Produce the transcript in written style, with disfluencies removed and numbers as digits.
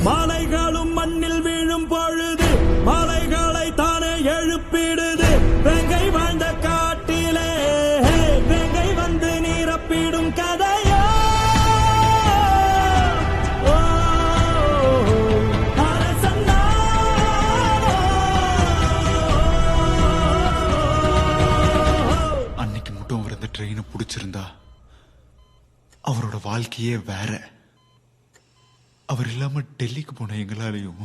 மாலைகளும் மண்ணில் வீழும் பொழுது மாலைகளை தானே எழுப்பிடுது. வெங்கை வாழ்ந்த காட்டிலே வெங்கை வந்து நீரப்பிடும் கதையோ. அன்னைக்கு மட்டும் அவர் அந்த ட்ரெயினை பிடிச்சிருந்தா அவரோட வாழ்க்கையே வேற. அவர் இல்லாம டெல்லிக்கு போன எங்களாலையும்